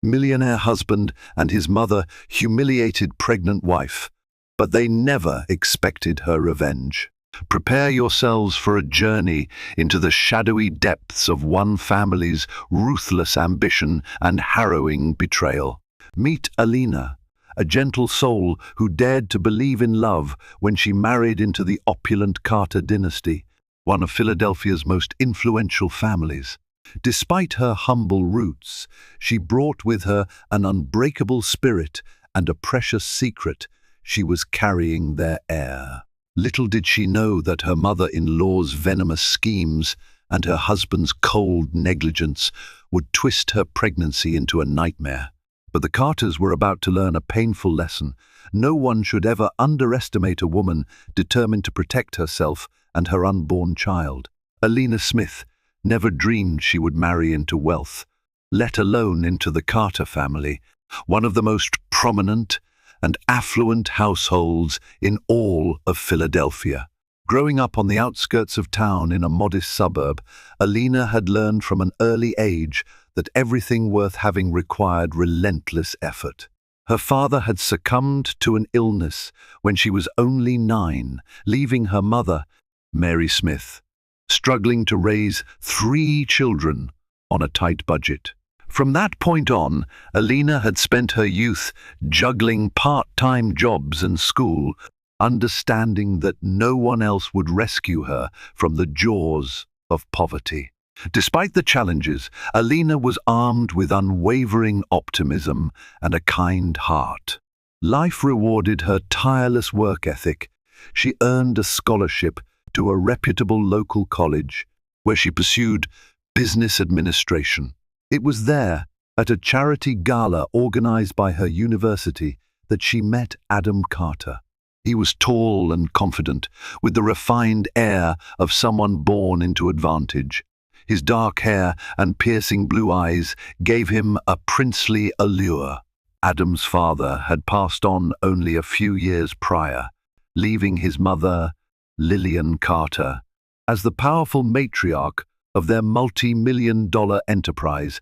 millionaire husband and his mother humiliated pregnant wife, but they never expected her revenge. Prepare yourselves for a journey into the shadowy depths of one family's ruthless ambition and harrowing betrayal. Meet Alina, a gentle soul who dared to believe in love when she married into the opulent Carter dynasty, one of Philadelphia's most influential families. Despite her humble roots, she brought with her an unbreakable spirit and a precious secret: she was carrying their heir. Little did she know that her mother-in-law's venomous schemes and her husband's cold negligence would twist her pregnancy into a nightmare. But the Carters were about to learn a painful lesson. No one should ever underestimate a woman determined to protect herself and her unborn child. Alina Smith never dreamed she would marry into wealth, let alone into the Carter family, one of the most prominent and affluent households in all of Philadelphia. Growing up on the outskirts of town in a modest suburb, Alina had learned from an early age that everything worth having required relentless effort. Her father had succumbed to an illness when she was only 9, leaving her mother, Mary Smith, struggling to raise 3 children on a tight budget. From that point on, Alina had spent her youth juggling part-time jobs and school, understanding that no one else would rescue her from the jaws of poverty. Despite the challenges, Alina was armed with unwavering optimism and a kind heart. Life rewarded her tireless work ethic. She earned a scholarship to a reputable local college, where she pursued business administration. It was there, at a charity gala organized by her university, that she met Adam Carter. He was tall and confident, with the refined air of someone born into advantage. His dark hair and piercing blue eyes gave him a princely allure. Adam's father had passed on only a few years prior, leaving his mother, Lillian Carter, as the powerful matriarch of their multi-million-dollar enterprise,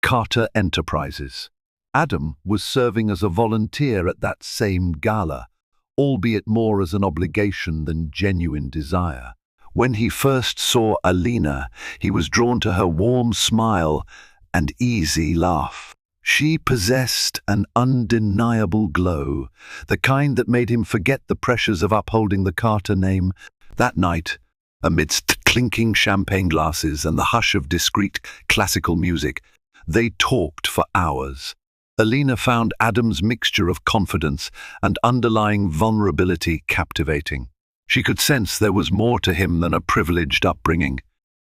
Carter Enterprises. Adam was serving as a volunteer at that same gala, albeit more as an obligation than genuine desire. When he first saw Alina, he was drawn to her warm smile and easy laugh. She possessed an undeniable glow, the kind that made him forget the pressures of upholding the Carter name. That night, amidst clinking champagne glasses and the hush of discreet classical music, they talked for hours. Alina found Adam's mixture of confidence and underlying vulnerability captivating. She could sense there was more to him than a privileged upbringing.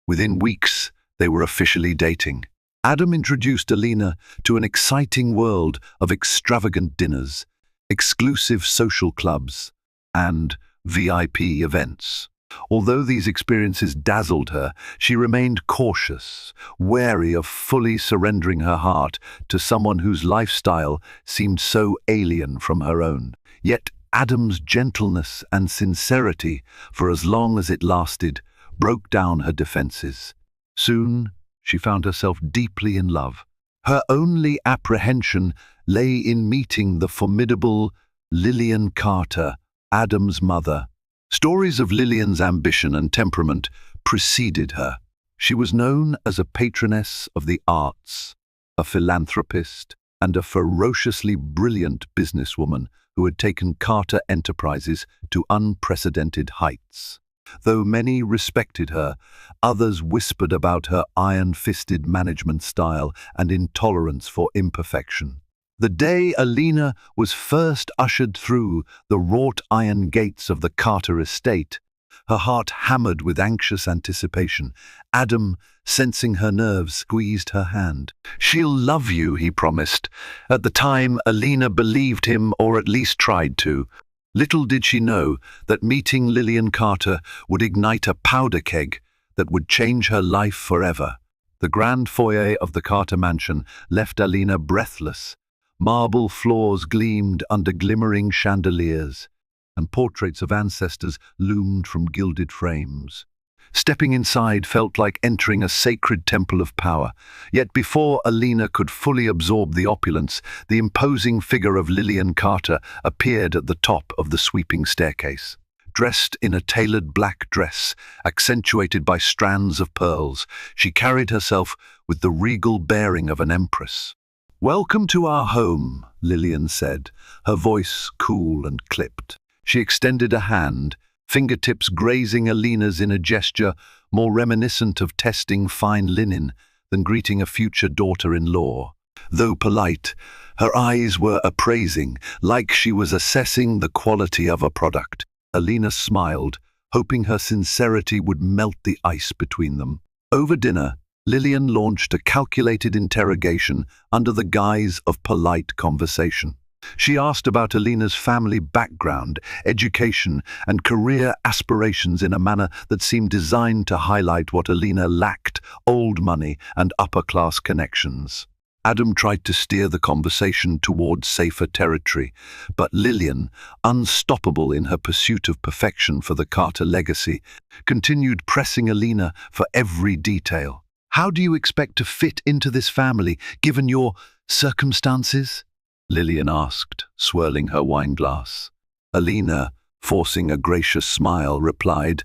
Within weeks, they were officially dating. Adam introduced Alina to an exciting world of extravagant dinners, exclusive social clubs, and VIP events. Although these experiences dazzled her, she remained cautious, wary of fully surrendering her heart to someone whose lifestyle seemed so alien from her own. Yet Adam's gentleness and sincerity, for as long as it lasted, broke down her defenses. Soon, she found herself deeply in love. Her only apprehension lay in meeting the formidable Lillian Carter, Adam's mother. Stories of Lillian's ambition and temperament preceded her. She was known as a patroness of the arts, a philanthropist, and a ferociously brilliant businesswoman who had taken Carter Enterprises to unprecedented heights. Though many respected her, others whispered about her iron-fisted management style and intolerance for imperfection. The day Alina was first ushered through the wrought iron gates of the Carter estate, her heart hammered with anxious anticipation. Adam, sensing her nerves, squeezed her hand. "She'll love you," he promised. At the time, Alina believed him, or at least tried to. Little did she know that meeting Lillian Carter would ignite a powder keg that would change her life forever. The grand foyer of the Carter mansion left Alina breathless. Marble floors gleamed under glimmering chandeliers, and portraits of ancestors loomed from gilded frames. Stepping inside felt like entering a sacred temple of power. Yet before Alina could fully absorb the opulence, the imposing figure of Lillian Carter appeared at the top of the sweeping staircase. Dressed in a tailored black dress, accentuated by strands of pearls, she carried herself with the regal bearing of an empress. "Welcome to our home," Lillian said, her voice cool and clipped. She extended a hand, fingertips grazing Alina's in a gesture more reminiscent of testing fine linen than greeting a future daughter-in-law. Though polite, her eyes were appraising, like she was assessing the quality of a product. Alina smiled, hoping her sincerity would melt the ice between them. Over dinner, Lillian launched a calculated interrogation under the guise of polite conversation. She asked about Alina's family background, education, and career aspirations in a manner that seemed designed to highlight what Alina lacked: old money and upper-class connections. Adam tried to steer the conversation towards safer territory, but Lillian, unstoppable in her pursuit of perfection for the Carter legacy, continued pressing Alina for every detail. "How do you expect to fit into this family, given your circumstances?" Lillian asked, swirling her wineglass. Alina, forcing a gracious smile, replied,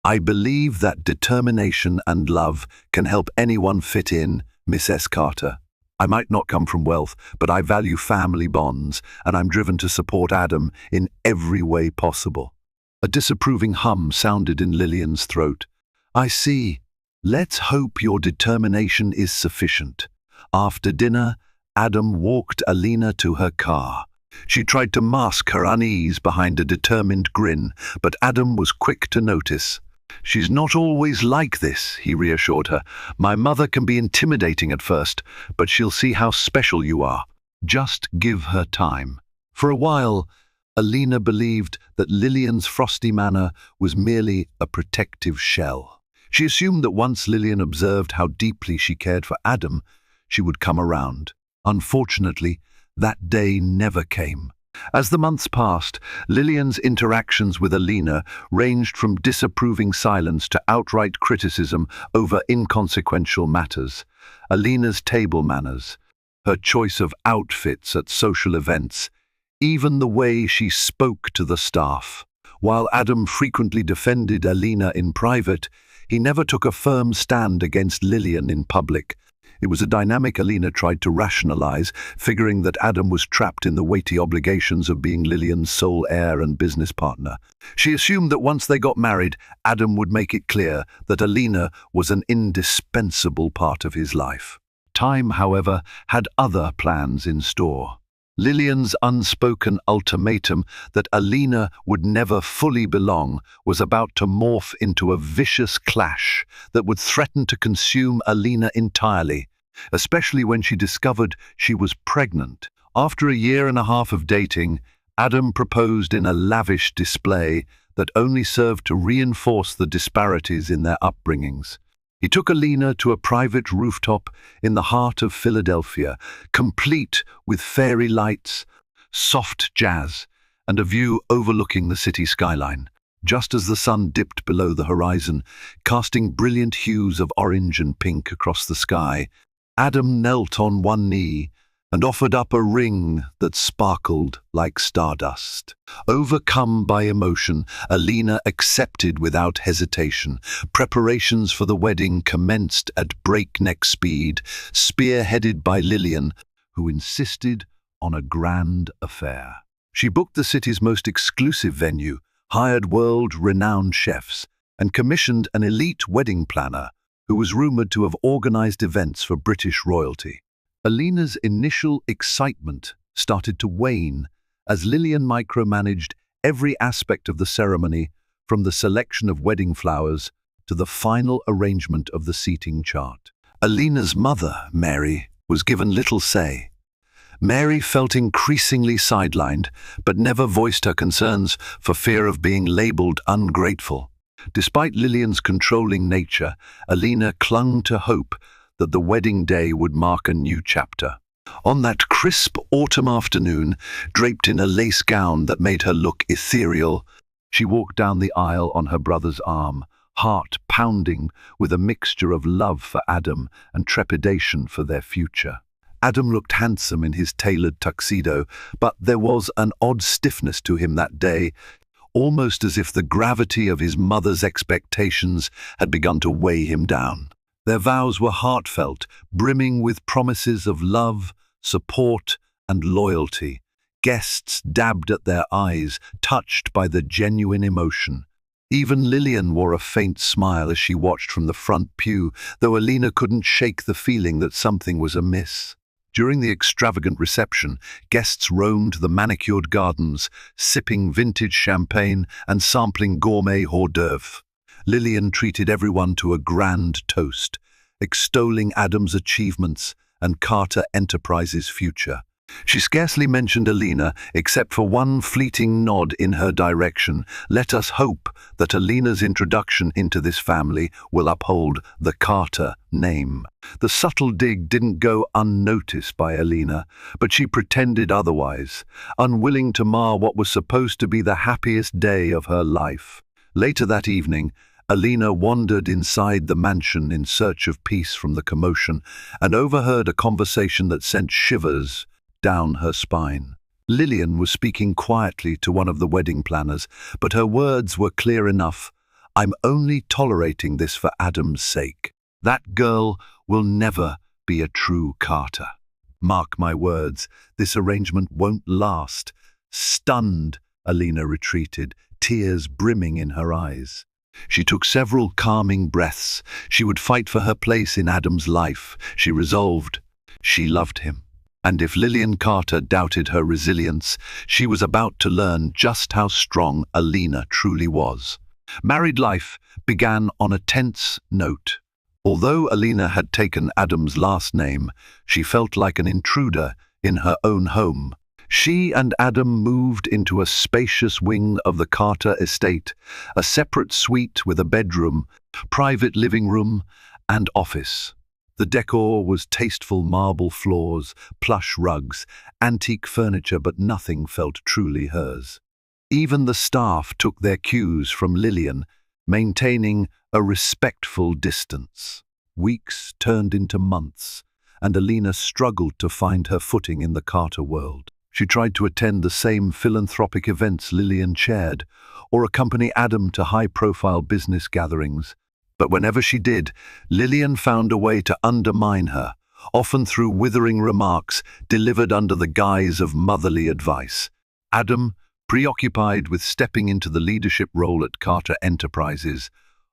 "I believe that determination and love can help anyone fit in, Miss S. Carter. I might not come from wealth, but I value family bonds, and I'm driven to support Adam in every way possible." A disapproving hum sounded in Lillian's throat. "I see. Let's hope your determination is sufficient." After dinner, Adam walked Alina to her car. She tried to mask her unease behind a determined grin, but Adam was quick to notice. "She's not always like this," he reassured her. "My mother can be intimidating at first, but she'll see how special you are. Just give her time." For a while, Alina believed that Lillian's frosty manner was merely a protective shell. She assumed that once Lillian observed how deeply she cared for Adam, she would come around. Unfortunately, that day never came. As the months passed, Lillian's interactions with Alina ranged from disapproving silence to outright criticism over inconsequential matters. Alina's table manners, her choice of outfits at social events, even the way she spoke to the staff. While Adam frequently defended Alina in private, he never took a firm stand against Lillian in public. It was a dynamic Alina tried to rationalize, figuring that Adam was trapped in the weighty obligations of being Lillian's sole heir and business partner. She assumed that once they got married, Adam would make it clear that Alina was an indispensable part of his life. Time, however, had other plans in store. Lillian's unspoken ultimatum that Alina would never fully belong was about to morph into a vicious clash that would threaten to consume Alina entirely, especially when she discovered she was pregnant. After a year and a half of dating, Adam proposed in a lavish display that only served to reinforce the disparities in their upbringings. He took Alina to a private rooftop in the heart of Philadelphia, complete with fairy lights, soft jazz, and a view overlooking the city skyline. Just as the sun dipped below the horizon, casting brilliant hues of orange and pink across the sky, Adam knelt on one knee and offered up a ring that sparkled like stardust. Overcome by emotion, Alina accepted without hesitation. Preparations for the wedding commenced at breakneck speed, spearheaded by Lillian, who insisted on a grand affair. She booked the city's most exclusive venue, hired world-renowned chefs, and commissioned an elite wedding planner who was rumored to have organized events for British royalty. Alina's initial excitement started to wane as Lillian micromanaged every aspect of the ceremony, from the selection of wedding flowers to the final arrangement of the seating chart. Alina's mother, Mary, was given little say. Mary felt increasingly sidelined, but never voiced her concerns for fear of being labeled ungrateful. Despite Lillian's controlling nature, Alina clung to hope that the wedding day would mark a new chapter. On that crisp autumn afternoon, draped in a lace gown that made her look ethereal, she walked down the aisle on her brother's arm, heart pounding with a mixture of love for Adam and trepidation for their future. Adam looked handsome in his tailored tuxedo, but there was an odd stiffness to him that day, almost as if the gravity of his mother's expectations had begun to weigh him down. Their vows were heartfelt, brimming with promises of love, support, and loyalty. Guests dabbed at their eyes, touched by the genuine emotion. Even Lillian wore a faint smile as she watched from the front pew, though Alina couldn't shake the feeling that something was amiss. During the extravagant reception, guests roamed the manicured gardens, sipping vintage champagne and sampling gourmet hors d'oeuvre. Lillian treated everyone to a grand toast, extolling Adam's achievements and Carter Enterprises' future. She scarcely mentioned Alina, except for one fleeting nod in her direction. Let us hope that Alina's introduction into this family will uphold the Carter name. The subtle dig didn't go unnoticed by Alina, but she pretended otherwise, unwilling to mar what was supposed to be the happiest day of her life. Later that evening, Alina wandered inside the mansion in search of peace from the commotion and overheard a conversation that sent shivers down her spine. Lillian was speaking quietly to one of the wedding planners, but her words were clear enough. "I'm only tolerating this for Adam's sake. That girl will never be a true Carter. Mark my words, this arrangement won't last." Stunned, Alina retreated, tears brimming in her eyes. She took several calming breaths. She would fight for her place in Adam's life. She resolved. She loved him. And if Lillian Carter doubted her resilience, she was about to learn just how strong Alina truly was. Married life began on a tense note. Although Alina had taken Adam's last name, she felt like an intruder in her own home. She and Adam moved into a spacious wing of the Carter estate, a separate suite with a bedroom, private living room, and office. The decor was tasteful marble floors, plush rugs, antique furniture, but nothing felt truly hers. Even the staff took their cues from Lillian, maintaining a respectful distance. Weeks turned into months, and Alina struggled to find her footing in the Carter world. She tried to attend the same philanthropic events Lillian chaired, or accompany Adam to high-profile business gatherings. But whenever she did, Lillian found a way to undermine her, often through withering remarks delivered under the guise of motherly advice. Adam, preoccupied with stepping into the leadership role at Carter Enterprises,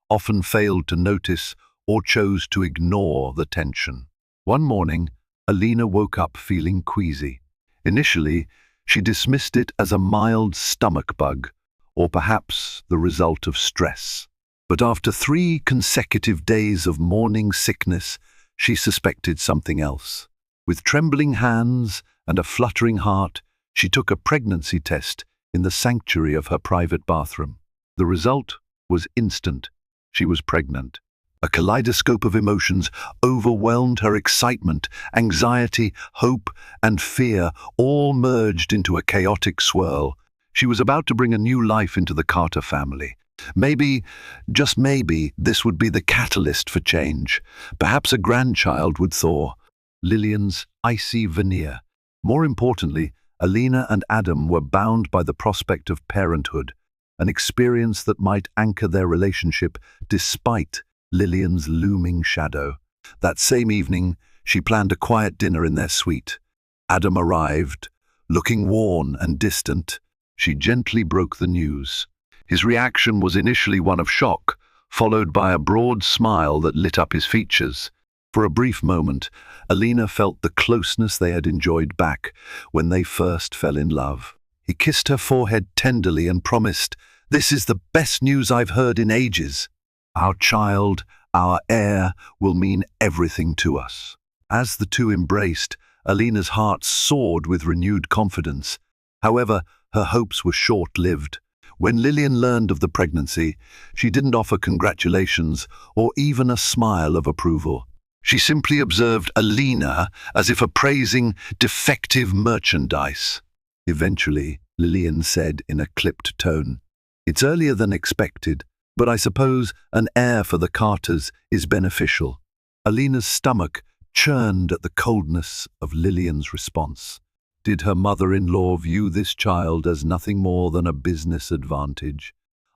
often failed to notice or chose to ignore the tension. One morning, Alina woke up feeling queasy. Initially, she dismissed it as a mild stomach bug, or perhaps the result of stress. But after 3 consecutive days of morning sickness, she suspected something else. With trembling hands and a fluttering heart, she took a pregnancy test in the sanctuary of her private bathroom. The result was instant. She was pregnant. A kaleidoscope of emotions overwhelmed her: excitement, anxiety, hope, and fear, all merged into a chaotic swirl. She was about to bring a new life into the Carter family. Maybe, just maybe, this would be the catalyst for change. Perhaps a grandchild would thaw Lillian's icy veneer. More importantly, Alina and Adam were bound by the prospect of parenthood, an experience that might anchor their relationship despite Lillian's looming shadow. That same evening, she planned a quiet dinner in their suite. Adam arrived, looking worn and distant. She gently broke the news. His reaction was initially one of shock, followed by a broad smile that lit up his features. For a brief moment, Alina felt the closeness they had enjoyed back when they first fell in love. He kissed her forehead tenderly and promised, "This is the best news I've heard in ages. Our child, our heir, will mean everything to us." As the two embraced, Alina's heart soared with renewed confidence. However, her hopes were short-lived. When Lillian learned of the pregnancy, she didn't offer congratulations or even a smile of approval. She simply observed Alina as if appraising defective merchandise. Eventually, Lillian said in a clipped tone, "It's earlier than expected, But I suppose an heir for the Carters is beneficial. Alina's stomach churned at the coldness of Lillian's response. Did her mother-in-law view this child as nothing more than a business advantage?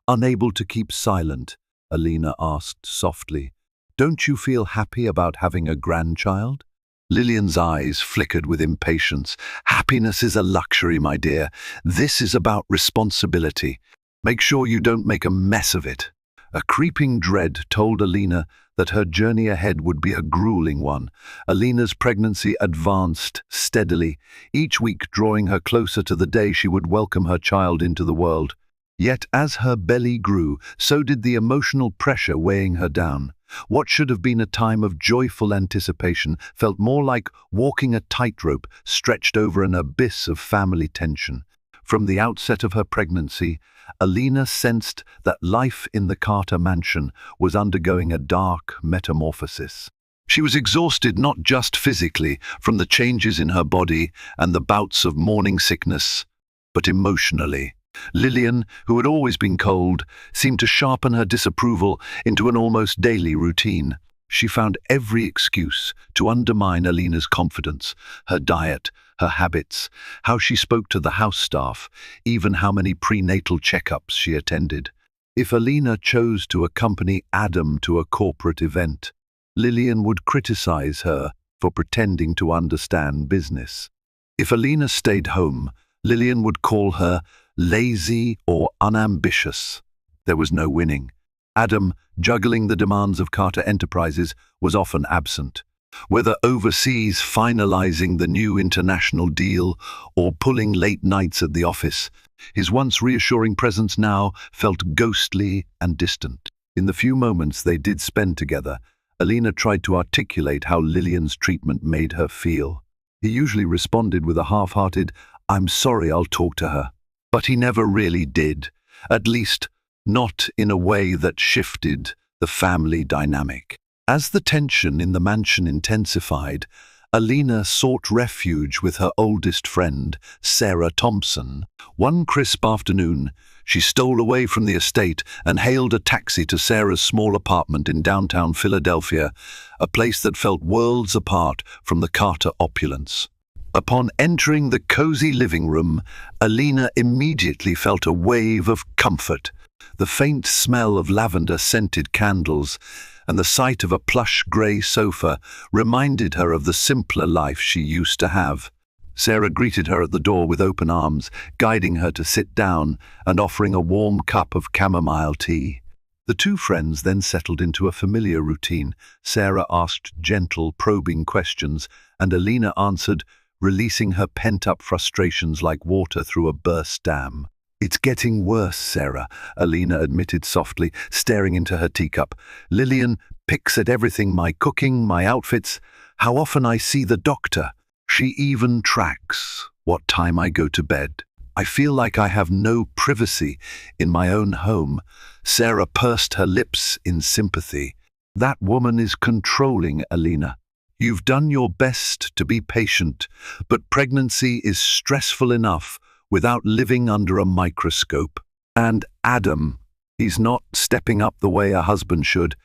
Unable to keep silent, Alina asked softly, "Don't you feel happy about having a grandchild?" Lillian's eyes flickered with impatience. "Happiness is a luxury, my dear. This is about responsibility. Make sure you don't make a mess of it." A creeping dread told Alina that her journey ahead would be a grueling one. Alina's pregnancy advanced steadily, each week drawing her closer to the day she would welcome her child into the world. Yet as her belly grew, so did the emotional pressure weighing her down. What should have been a time of joyful anticipation felt more like walking a tightrope stretched over an abyss of family tension. From the outset of her pregnancy, Alina sensed that life in the Carter mansion was undergoing a dark metamorphosis. She was exhausted not just physically from the changes in her body and the bouts of morning sickness, but emotionally. Lillian, who had always been cold, seemed to sharpen her disapproval into an almost daily routine. She found every excuse to undermine Alina's confidence, her diet, her habits, how she spoke to the house staff, even how many prenatal checkups she attended. If Alina chose to accompany Adam to a corporate event, Lillian would criticize her for pretending to understand business. If Alina stayed home, Lillian would call her lazy or unambitious. There was no winning. Adam, juggling the demands of Carter Enterprises, was often absent. Whether overseas finalizing the new international deal or pulling late nights at the office, his once reassuring presence now felt ghostly and distant. In the few moments they did spend together, Alina tried to articulate how Lillian's treatment made her feel. He usually responded with a half-hearted, "I'm sorry, I'll talk to her." But he never really did, at least not in a way that shifted the family dynamic. As the tension in the mansion intensified, Alina sought refuge with her oldest friend, Sarah Thompson. One crisp afternoon, she stole away from the estate and hailed a taxi to Sarah's small apartment in downtown Philadelphia, a place that felt worlds apart from the Carter opulence. Upon entering the cozy living room, Alina immediately felt a wave of comfort. The faint smell of lavender-scented candles and the sight of a plush grey sofa reminded her of the simpler life she used to have. Sarah greeted her at the door with open arms, guiding her to sit down and offering a warm cup of chamomile tea. The two friends then settled into a familiar routine. Sarah asked gentle, probing questions, and Alina answered, releasing her pent-up frustrations like water through a burst dam. "It's getting worse, Sarah," Alina admitted softly, staring into her teacup. "Lillian picks at everything, my cooking, my outfits, how often I see the doctor. She even tracks what time I go to bed. I feel like I have no privacy in my own home." Sarah pursed her lips in sympathy. "That woman is controlling, Alina. You've done your best to be patient, but pregnancy is stressful enough without living under a microscope. And Adam, he's not stepping up the way a husband should.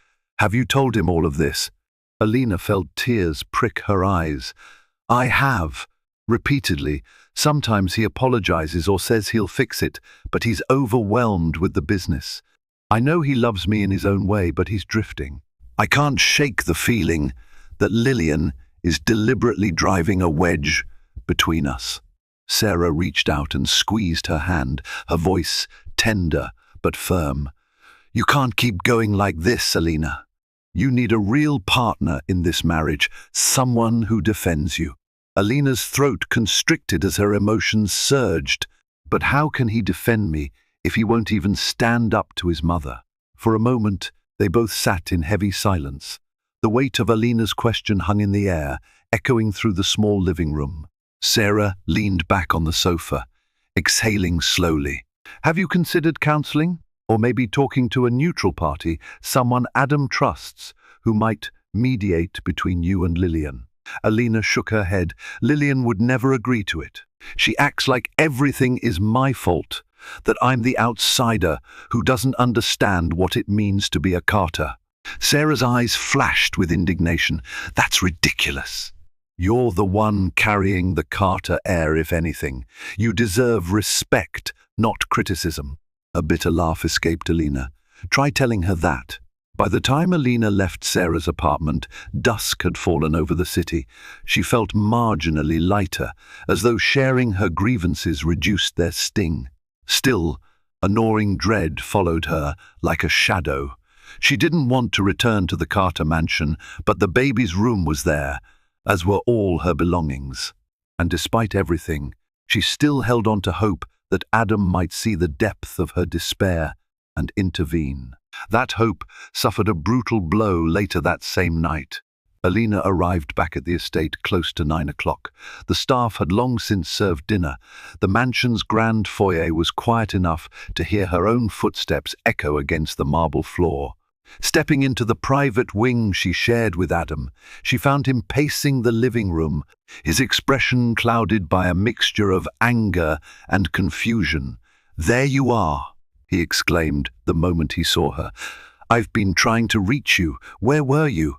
Have you told him all of this?" Alina felt tears prick her eyes. "I have, repeatedly. Sometimes he apologizes or says he'll fix it, but he's overwhelmed with the business. I know he loves me in his own way, but he's drifting. I can't shake the feeling that Lillian is deliberately driving a wedge between us." Sarah reached out and squeezed her hand, her voice tender but firm. "You can't keep going like this, Alina. You need a real partner in this marriage, someone who defends you." Alina's throat constricted as her emotions surged. But how can he defend me if he won't even stand up to his mother? For a moment, they both sat in heavy silence. The weight of Alina's question hung in the air, echoing through the small living room. Sarah leaned back on the sofa, exhaling slowly. "Have you considered counseling? Or maybe talking to a neutral party, someone Adam trusts, who might mediate between you and Lillian?" Alina shook her head. "Lillian would never agree to it. She acts like everything is my fault. that I'm the outsider who doesn't understand what it means to be a Carter. Sarah's eyes flashed with indignation. That's ridiculous. You're the one carrying the Carter heir, if anything. You deserve respect, not criticism. A bitter laugh escaped Alina. Try telling her that. By the time Alina left Sarah's apartment, dusk had fallen over the city. She felt marginally lighter, as though sharing her grievances reduced their sting. Still, a gnawing dread followed her like a shadow. She didn't want to return to the Carter mansion, but the baby's room was there, as were all her belongings. And despite everything, she still held on to hope that Adam might see the depth of her despair and intervene. That hope suffered a brutal blow later that same night. Alina arrived back at the estate close to 9 o'clock. The staff had long since served dinner. The mansion's grand foyer was quiet enough to hear her own footsteps echo against the marble floor. Stepping into the private wing she shared with Adam, she found him pacing the living room, his expression clouded by a mixture of anger and confusion. "There you are," he exclaimed the moment he saw her. "I've been trying to reach you. Where were you?"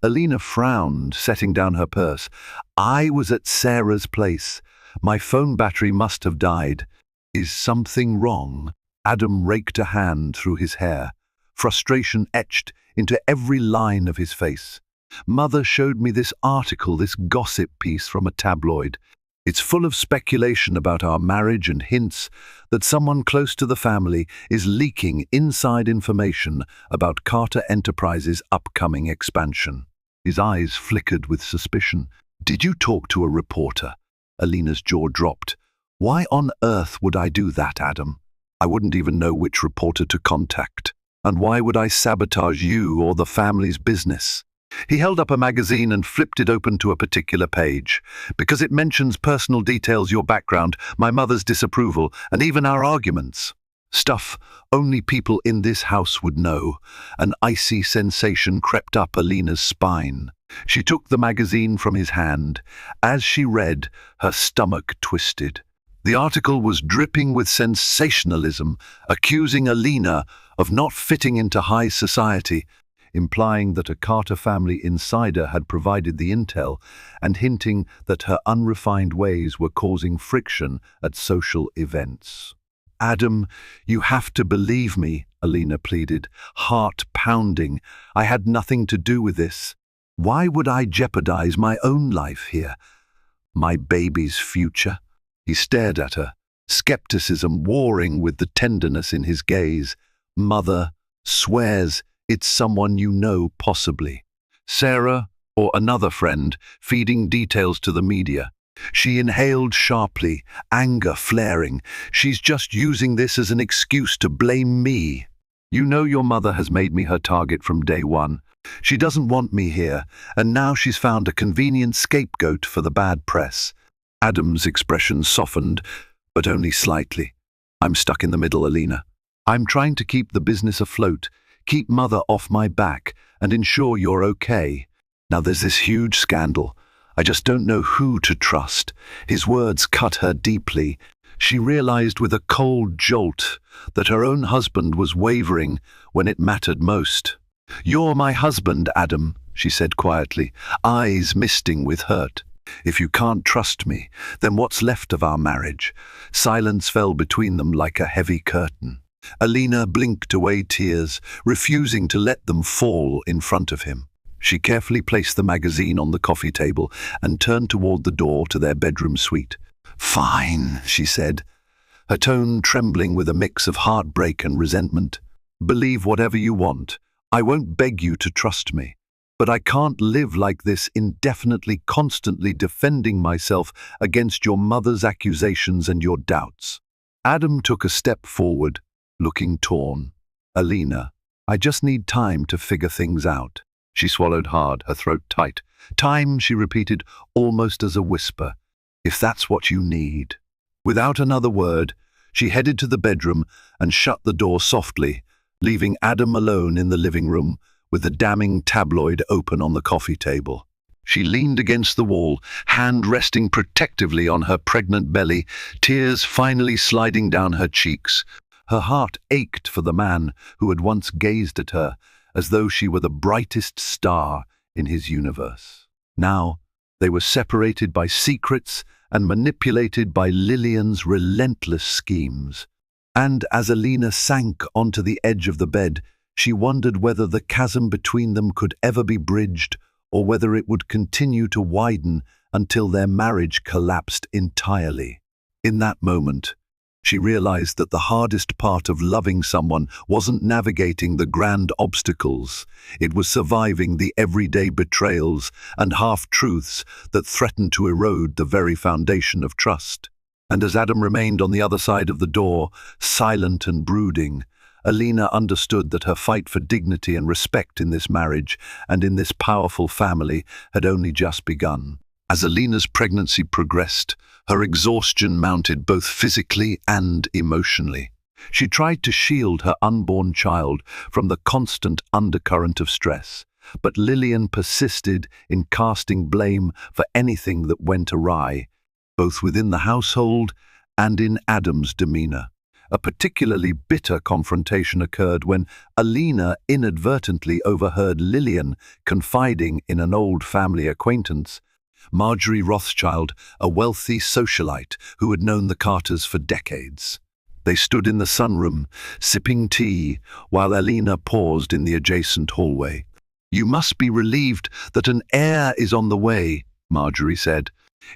Alina frowned, setting down her purse. "I was at Sarah's place. My phone battery must have died." "Is something wrong?" Adam raked a hand through his hair. Frustration etched into every line of his face. "Mother showed me this article, this gossip piece from a tabloid. It's full of speculation about our marriage and hints that someone close to the family is leaking inside information about Carter Enterprises' upcoming expansion." His eyes flickered with suspicion. "Did you talk to a reporter?" Alina's jaw dropped. "Why on earth would I do that, Adam? I wouldn't even know which reporter to contact. And why would I sabotage you or the family's business?" He held up a magazine and flipped it open to a particular page. "Because it mentions personal details, your background, my mother's disapproval, and even our arguments. Stuff only people in this house would know." An icy sensation crept up Alina's spine. She took the magazine from his hand. As she read, her stomach twisted. The article was dripping with sensationalism, accusing Alina of not fitting into high society, implying that a Carter family insider had provided the intel, and hinting that her unrefined ways were causing friction at social events. "Adam, you have to believe me," Alina pleaded, heart pounding. "I had nothing to do with this. Why would I jeopardize my own life here? My baby's future?" He stared at her, skepticism warring with the tenderness in his gaze. "Mother swears it's someone you know, possibly. Sarah or another friend, feeding details to the media." She inhaled sharply, anger flaring. "She's just using this as an excuse to blame me. You know your mother has made me her target from day one. She doesn't want me here, and now she's found a convenient scapegoat for the bad press." Adam's expression softened, but only slightly. "I'm stuck in the middle, Alina. I'm trying to keep the business afloat, keep Mother off my back, and ensure you're okay. Now there's this huge scandal. I just don't know who to trust." His words cut her deeply. She realized with a cold jolt that her own husband was wavering when it mattered most. "You're my husband, Adam," she said quietly, eyes misting with hurt. "If you can't trust me, then what's left of our marriage?" Silence fell between them like a heavy curtain. Alina blinked away tears, refusing to let them fall in front of him. She carefully placed the magazine on the coffee table and turned toward the door to their bedroom suite. "Fine," she said, her tone trembling with a mix of heartbreak and resentment. "Believe whatever you want. I won't beg you to trust me. But I can't live like this indefinitely, constantly defending myself against your mother's accusations and your doubts." Adam took a step forward, looking torn. "Alina, I just need time to figure things out." She swallowed hard, her throat tight. "Time," she repeated, almost as a whisper. "If that's what you need." Without another word, she headed to the bedroom and shut the door softly, leaving Adam alone in the living room with the damning tabloid open on the coffee table. She leaned against the wall, hand resting protectively on her pregnant belly, tears finally sliding down her cheeks. Her heart ached for the man who had once gazed at her as though she were the brightest star in his universe. Now, they were separated by secrets and manipulated by Lillian's relentless schemes. And as Alina sank onto the edge of the bed, she wondered whether the chasm between them could ever be bridged, or whether it would continue to widen until their marriage collapsed entirely. In that moment, she realized that the hardest part of loving someone wasn't navigating the grand obstacles. It was surviving the everyday betrayals and half-truths that threatened to erode the very foundation of trust. And as Adam remained on the other side of the door, silent and brooding, Alina understood that her fight for dignity and respect in this marriage and in this powerful family had only just begun. As Alina's pregnancy progressed, her exhaustion mounted both physically and emotionally. She tried to shield her unborn child from the constant undercurrent of stress, but Lillian persisted in casting blame for anything that went awry, both within the household and in Adam's demeanor. A particularly bitter confrontation occurred when Alina inadvertently overheard Lillian confiding in an old family acquaintance, Marjorie Rothschild, a wealthy socialite who had known the Carters for decades. They stood in the sunroom, sipping tea, while Alina paused in the adjacent hallway. "You must be relieved that an heir is on the way," Marjorie said.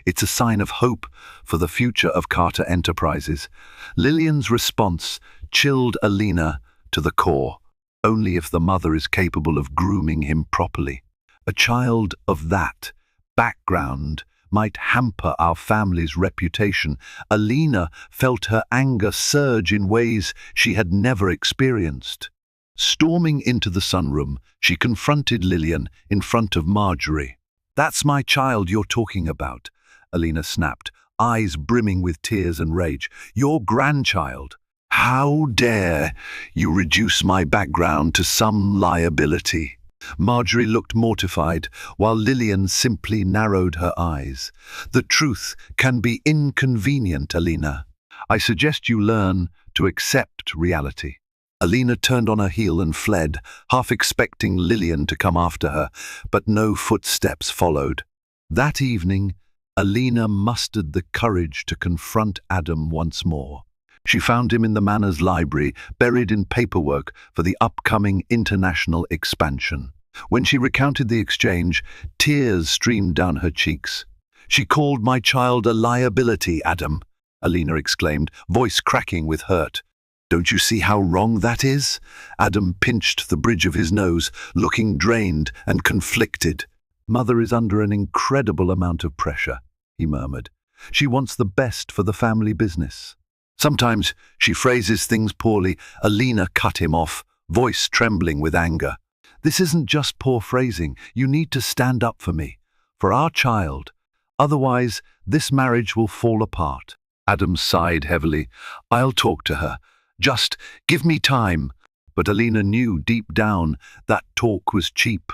"It's a sign of hope for the future of Carter Enterprises." Lillian's response chilled Alina to the core. Only if the mother is capable of grooming him properly. A child of that background might hamper our family's reputation. Alina felt her anger surge in ways she had never experienced. Storming into the sunroom, she confronted Lillian in front of Marjorie. "That's my child you're talking about," Alina snapped, eyes brimming with tears and rage. "Your grandchild. How dare you reduce my background to some liability?" Marjorie looked mortified, while Lillian simply narrowed her eyes. "The truth can be inconvenient, Alina. I suggest you learn to accept reality." Alina turned on her heel and fled, half expecting Lillian to come after her, but no footsteps followed. That evening, Alina mustered the courage to confront Adam once more. She found him in the manor's library, buried in paperwork for the upcoming international expansion. When she recounted the exchange, tears streamed down her cheeks. "She called my child a liability, Adam," Alina exclaimed, voice cracking with hurt. "Don't you see how wrong that is?" Adam pinched the bridge of his nose, looking drained and conflicted. "Mother is under an incredible amount of pressure," he murmured. "She wants the best for the family business. Sometimes she phrases things poorly." Alina cut him off, voice trembling with anger. "This isn't just poor phrasing. You need to stand up for me, for our child. Otherwise, this marriage will fall apart." Adam sighed heavily. "I'll talk to her. Just give me time." But Alina knew deep down that talk was cheap.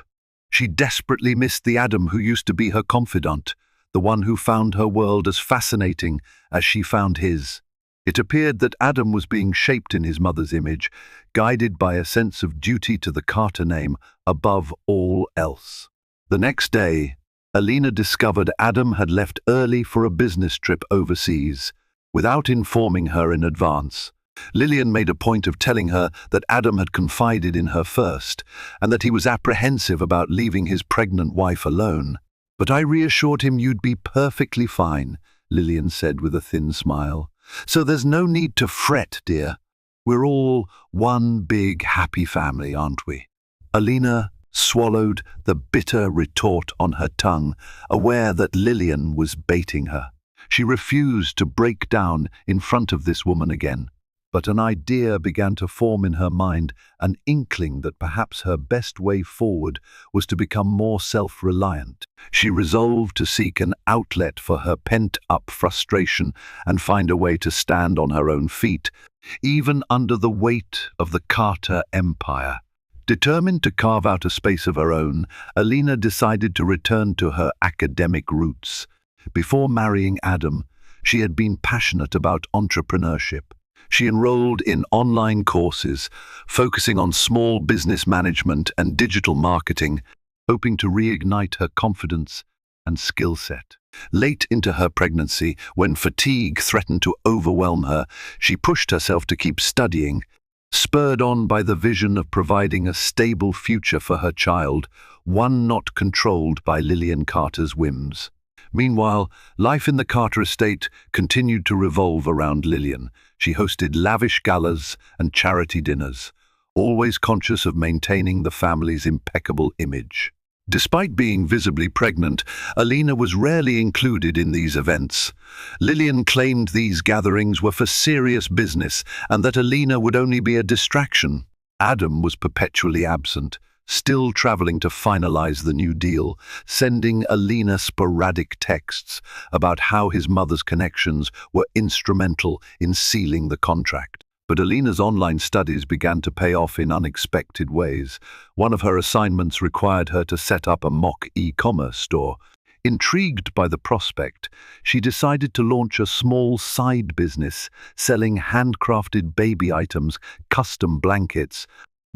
She desperately missed the Adam who used to be her confidant, the one who found her world as fascinating as she found his. It appeared that Adam was being shaped in his mother's image, guided by a sense of duty to the Carter name above all else. The next day, Alina discovered Adam had left early for a business trip overseas, without informing her in advance. Lillian made a point of telling her that Adam had confided in her first, and that he was apprehensive about leaving his pregnant wife alone. "But I reassured him you'd be perfectly fine," Lillian said with a thin smile. "So there's no need to fret, dear. We're all one big happy family, aren't we?" Alina swallowed the bitter retort on her tongue, aware that Lillian was baiting her. She refused to break down in front of this woman again. But an idea began to form in her mind, an inkling that perhaps her best way forward was to become more self-reliant. She resolved to seek an outlet for her pent-up frustration and find a way to stand on her own feet, even under the weight of the Carter Empire. Determined to carve out a space of her own, Alina decided to return to her academic roots. Before marrying Adam, she had been passionate about entrepreneurship. She enrolled in online courses, focusing on small business management and digital marketing, hoping to reignite her confidence and skill set. Late into her pregnancy, when fatigue threatened to overwhelm her, she pushed herself to keep studying, spurred on by the vision of providing a stable future for her child, one not controlled by Lillian Carter's whims. Meanwhile, life in the Carter estate continued to revolve around Lillian. She hosted lavish galas and charity dinners, always conscious of maintaining the family's impeccable image. Despite being visibly pregnant, Alina was rarely included in these events. Lillian claimed these gatherings were for serious business and that Alina would only be a distraction. Adam was perpetually absent, still traveling to finalize the new deal, sending Alina sporadic texts about how his mother's connections were instrumental in sealing the contract. But Alina's online studies began to pay off in unexpected ways. One of her assignments required her to set up a mock e-commerce store. Intrigued by the prospect, she decided to launch a small side business selling handcrafted baby items, custom blankets,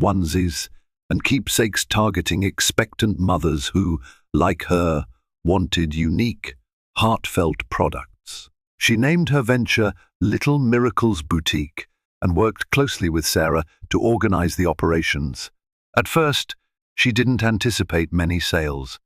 onesies, and keepsakes targeting expectant mothers who, like her, wanted unique, heartfelt products. She named her venture Little Miracles Boutique and worked closely with Sarah to organize the operations. At first, she didn't anticipate many sales.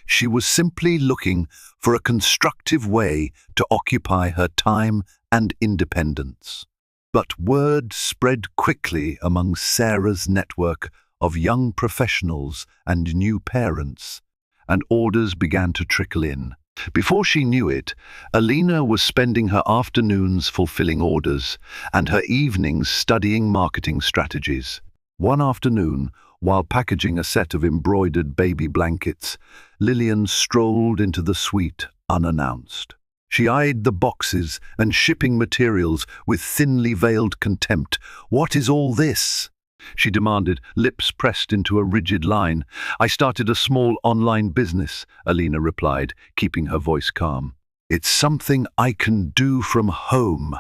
She was simply looking for a constructive way to occupy her time and independence. But word spread quickly among Sarah's network of young professionals and new parents, and orders began to trickle in. Before she knew it, Alina was spending her afternoons fulfilling orders and her evenings studying marketing strategies. One afternoon, while packaging a set of embroidered baby blankets, Lillian strolled into the suite unannounced. She eyed the boxes and shipping materials with thinly veiled contempt. "What is all this?" she demanded, lips pressed into a rigid line. "I started a small online business," Alina replied, keeping her voice calm. "It's something I can do from home,"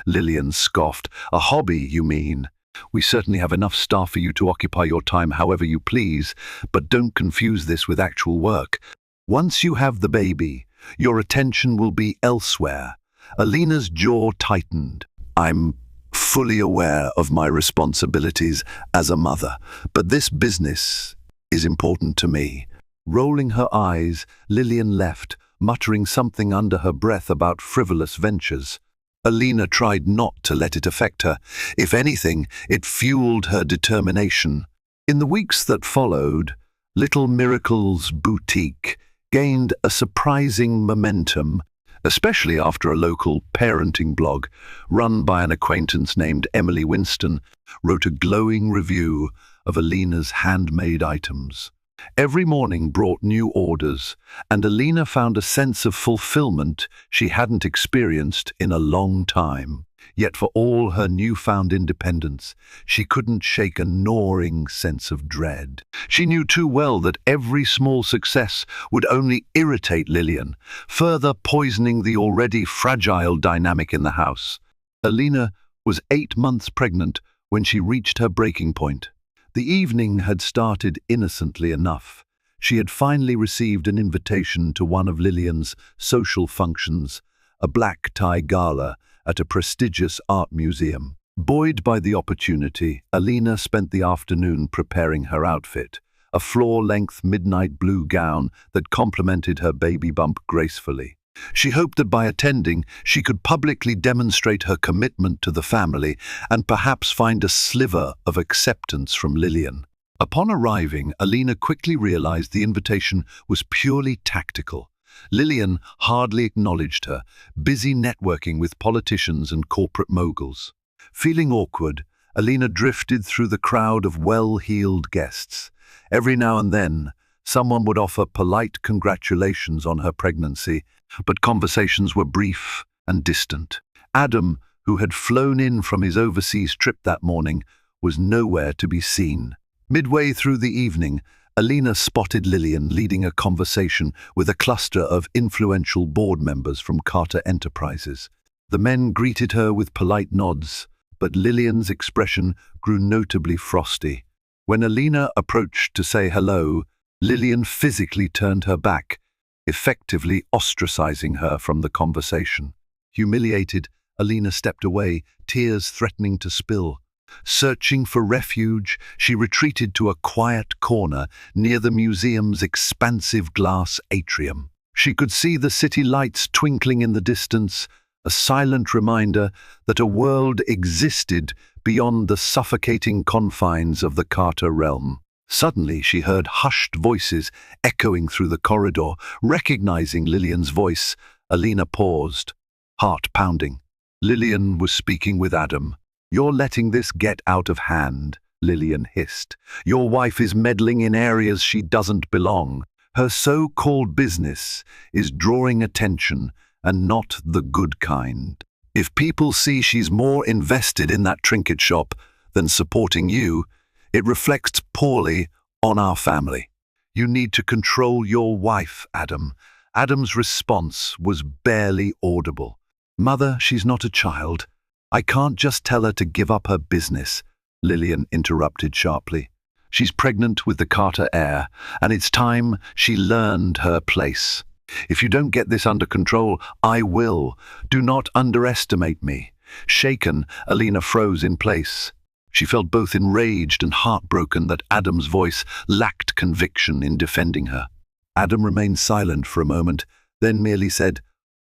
Lillian scoffed. "A hobby, you mean? We certainly have enough staff for you to occupy your time however you please, but don't confuse this with actual work. Once you have the baby, your attention will be elsewhere." Alina's jaw tightened. "I'm fully aware of my responsibilities as a mother, but this business is important to me." Rolling her eyes, Lillian left, muttering something under her breath about frivolous ventures. Alina tried not to let it affect her. If anything, it fueled her determination. In the weeks that followed, Little Miracles Boutique gained a surprising momentum, especially after a local parenting blog, run by an acquaintance named Emily Winston, wrote a glowing review of Alina's handmade items. Every morning brought new orders, and Alina found a sense of fulfillment she hadn't experienced in a long time. Yet for all her newfound independence, she couldn't shake a gnawing sense of dread. She knew too well that every small success would only irritate Lillian, further poisoning the already fragile dynamic in the house. Alina was 8 months pregnant when she reached her breaking point. The evening had started innocently enough. She had finally received an invitation to one of Lillian's social functions, a black tie gala at a prestigious art museum. Buoyed by the opportunity, Alina spent the afternoon preparing her outfit, a floor-length midnight blue gown that complemented her baby bump gracefully. She hoped that by attending, she could publicly demonstrate her commitment to the family and perhaps find a sliver of acceptance from Lillian. Upon arriving, Alina quickly realized the invitation was purely tactical. Lillian hardly acknowledged her, busy networking with politicians and corporate moguls. Feeling awkward, Alina drifted through the crowd of well-heeled guests. Every now and then, someone would offer polite congratulations on her pregnancy, but conversations were brief and distant. Adam, who had flown in from his overseas trip that morning, was nowhere to be seen. Midway through the evening, Alina spotted Lillian leading a conversation with a cluster of influential board members from Carter Enterprises. The men greeted her with polite nods, but Lillian's expression grew notably frosty. When Alina approached to say hello, Lillian physically turned her back, effectively ostracizing her from the conversation. Humiliated, Alina stepped away, tears threatening to spill. Searching for refuge, she retreated to a quiet corner near the museum's expansive glass atrium. She could see the city lights twinkling in the distance, a silent reminder that a world existed beyond the suffocating confines of the Carter realm. Suddenly she heard hushed voices echoing through the corridor. Recognizing Lillian's voice, Alina paused, heart pounding. Lillian was speaking with Adam. "You're letting this get out of hand," Lillian hissed. "Your wife is meddling in areas she doesn't belong. Her so-called business is drawing attention, and not the good kind. If people see she's more invested in that trinket shop than supporting you, it reflects poorly on our family. You need to control your wife, Adam." Adam's response was barely audible. "Mother, she's not a child. I can't just tell her to give up her business," Lillian interrupted sharply. "She's pregnant with the Carter heir, and it's time she learned her place. If you don't get this under control, I will. Do not underestimate me." Shaken, Alina froze in place. She felt both enraged and heartbroken that Adam's voice lacked conviction in defending her. Adam remained silent for a moment, then merely said,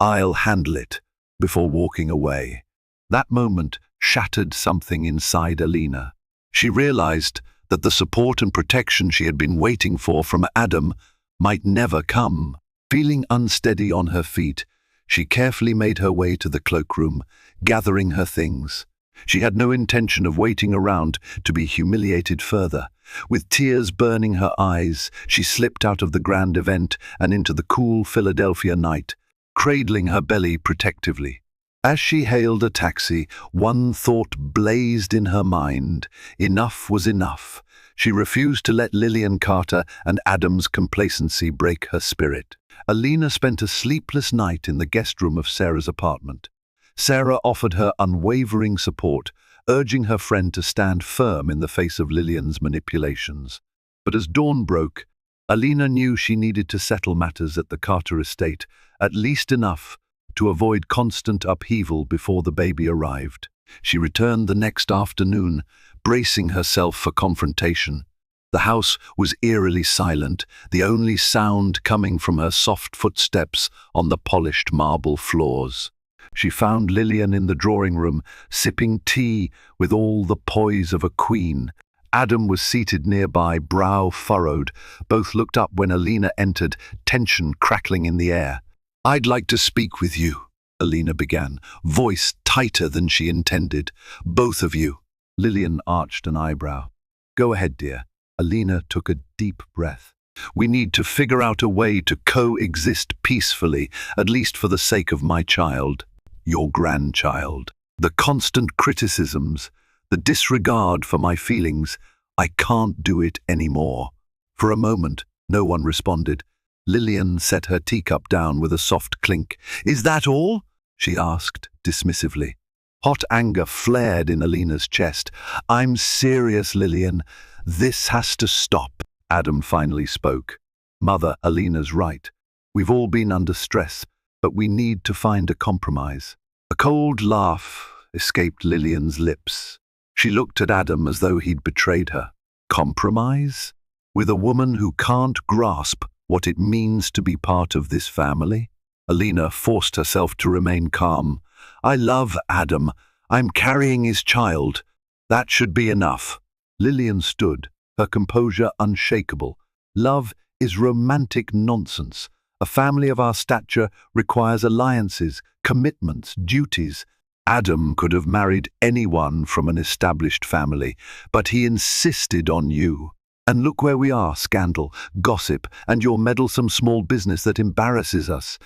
"I'll handle it," before walking away. That moment shattered something inside Alina. She realized that the support and protection she had been waiting for from Adam might never come. Feeling unsteady on her feet, she carefully made her way to the cloakroom, gathering her things. She had no intention of waiting around to be humiliated further. With tears burning her eyes, she slipped out of the grand event and into the cool Philadelphia night, cradling her belly protectively. As she hailed a taxi, one thought blazed in her mind. Enough was enough. She refused to let Lillian Carter and Adam's complacency break her spirit. Alina spent a sleepless night in the guest room of Sarah's apartment. Sarah offered her unwavering support, urging her friend to stand firm in the face of Lillian's manipulations. But as dawn broke, Alina knew she needed to settle matters at the Carter estate, at least enough to avoid constant upheaval before the baby arrived. She returned the next afternoon, bracing herself for confrontation. The house was eerily silent, the only sound coming from her soft footsteps on the polished marble floors. She found Lillian in the drawing room, sipping tea with all the poise of a queen. Adam was seated nearby, brow furrowed. Both looked up when Alina entered, tension crackling in the air. "I'd like to speak with you," Alina began, voice tighter than she intended. "Both of you." Lillian arched an eyebrow. "Go ahead, dear." Alina took a deep breath. "We need to figure out a way to coexist peacefully, at least for the sake of my child, your grandchild. The constant criticisms, the disregard for my feelings, I can't do it anymore." For a moment, no one responded. Lillian set her teacup down with a soft clink. "Is that all?" she asked dismissively. Hot anger flared in Alina's chest. "I'm serious, Lillian. This has to stop." Adam finally spoke. "Mother, Alina's right. We've all been under stress, but we need to find a compromise." A cold laugh escaped Lillian's lips. She looked at Adam as though he'd betrayed her. Compromise? With a woman who can't grasp what it means to be part of this family? Alina forced herself to remain calm. "I love Adam. I'm carrying his child. That should be enough." Lillian stood, her composure unshakable. "Love is romantic nonsense. A family of our stature requires alliances, commitments, duties. Adam could have married anyone from an established family, but he insisted on you. And look where we are, scandal, gossip, and your meddlesome small business that embarrasses us."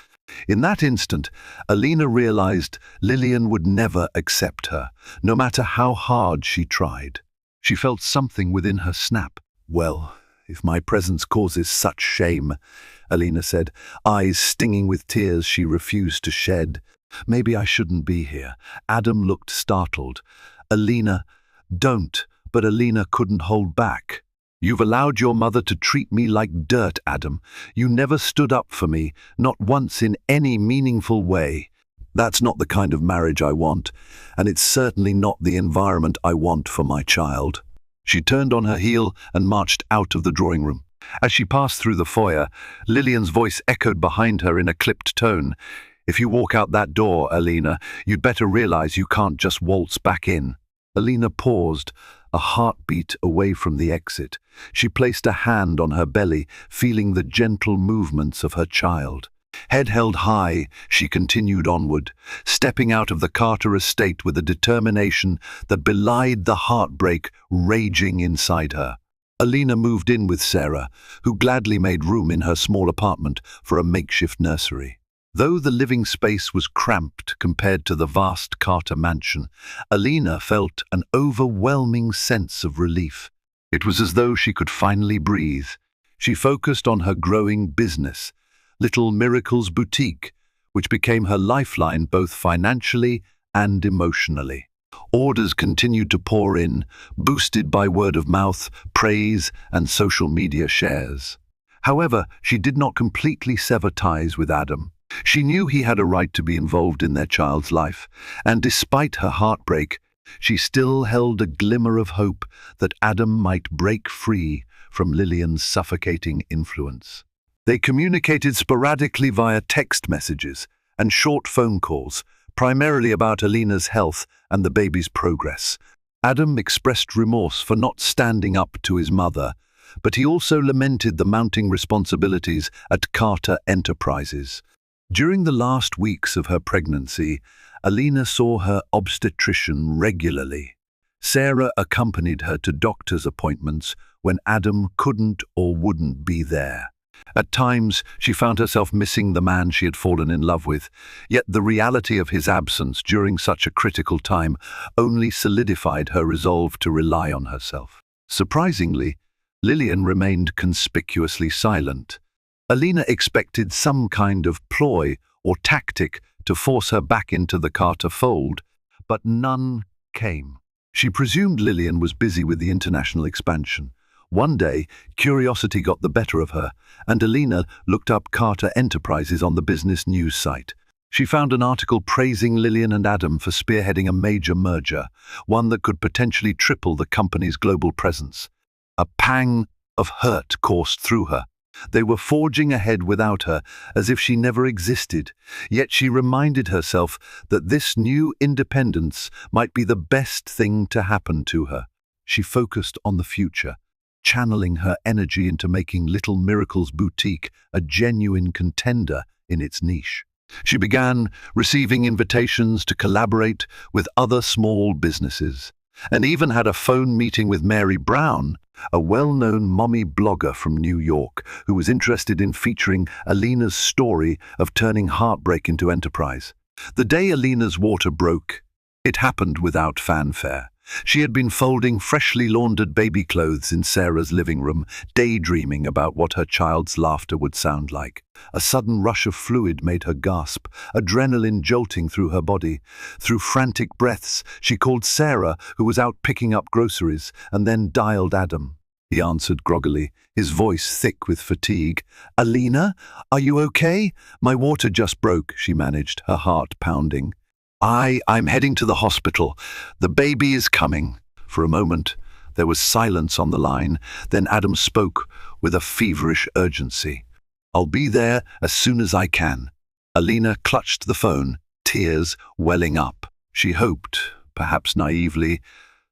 In that instant, Alina realized Lillian would never accept her, no matter how hard she tried. She felt something within her snap. "Well, if my presence causes such shame," Alina said, eyes stinging with tears she refused to shed. "Maybe I shouldn't be here." Adam looked startled. "Alina, don't," but Alina couldn't hold back. "You've allowed your mother to treat me like dirt, Adam. You never stood up for me, not once in any meaningful way. That's not the kind of marriage I want, and it's certainly not the environment I want for my child." She turned on her heel and marched out of the drawing room. As she passed through the foyer, Lillian's voice echoed behind her in a clipped tone. "If you walk out that door, Alina, you'd better realize you can't just waltz back in." Alina paused, a heartbeat away from the exit. She placed a hand on her belly, feeling the gentle movements of her child. Head held high, she continued onward, stepping out of the Carter estate with a determination that belied the heartbreak raging inside her. Alina moved in with Sarah, who gladly made room in her small apartment for a makeshift nursery. Though the living space was cramped compared to the vast Carter mansion, Alina felt an overwhelming sense of relief. It was as though she could finally breathe. She focused on her growing business, Little Miracles Boutique, which became her lifeline both financially and emotionally. Orders continued to pour in, boosted by word of mouth, praise, and social media shares. However, she did not completely sever ties with Adam. She knew he had a right to be involved in their child's life, and despite her heartbreak, she still held a glimmer of hope that Adam might break free from Lillian's suffocating influence. They communicated sporadically via text messages and short phone calls, primarily about Alina's health and the baby's progress. Adam expressed remorse for not standing up to his mother, but he also lamented the mounting responsibilities at Carter Enterprises. During the last weeks of her pregnancy, Alina saw her obstetrician regularly. Sarah accompanied her to doctor's appointments when Adam couldn't or wouldn't be there. At times, she found herself missing the man she had fallen in love with, yet the reality of his absence during such a critical time only solidified her resolve to rely on herself. Surprisingly, Lillian remained conspicuously silent. Alina expected some kind of ploy or tactic to force her back into the Carter fold, but none came. She presumed Lillian was busy with the international expansion. One day, curiosity got the better of her, and Alina looked up Carter Enterprises on the business news site. She found an article praising Lillian and Adam for spearheading a major merger, one that could potentially triple the company's global presence. A pang of hurt coursed through her. They were forging ahead without her, as if she never existed, yet she reminded herself that this new independence might be the best thing to happen to her. She focused on the future, channeling her energy into making Little Miracles Boutique a genuine contender in its niche. She began receiving invitations to collaborate with other small businesses, and even had a phone meeting with Mary Brown, a well-known mommy blogger from New York who was interested in featuring Alina's story of turning heartbreak into enterprise. The day Alina's water broke, it happened without fanfare. She had been folding freshly laundered baby clothes in Sarah's living room, daydreaming about what her child's laughter would sound like. A sudden rush of fluid made her gasp, adrenaline jolting through her body. Through frantic breaths, she called Sarah, who was out picking up groceries, and then dialed Adam. He answered groggily, his voice thick with fatigue. "Alina, are you okay? My water just broke," she managed, her heart pounding. I'm heading to the hospital. The baby is coming." For a moment, there was silence on the line. Then Adam spoke with a feverish urgency. "I'll be there as soon as I can." Alina clutched the phone, tears welling up. She hoped, perhaps naively,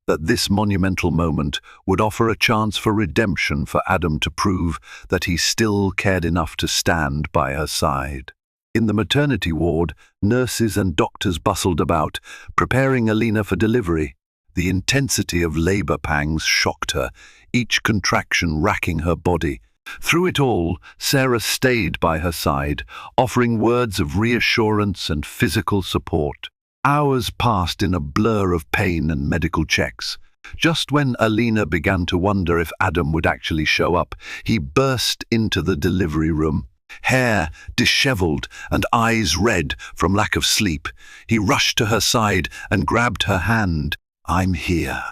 that this monumental moment would offer a chance for redemption for Adam to prove that he still cared enough to stand by her side. In the maternity ward, nurses and doctors bustled about, preparing Alina for delivery. The intensity of labor pangs shocked her, each contraction racking her body. Through it all, Sarah stayed by her side, offering words of reassurance and physical support. Hours passed in a blur of pain and medical checks. Just when Alina began to wonder if Adam would actually show up, he burst into the delivery room. Hair disheveled and eyes red from lack of sleep, he rushed to her side and grabbed her hand. "I'm here,"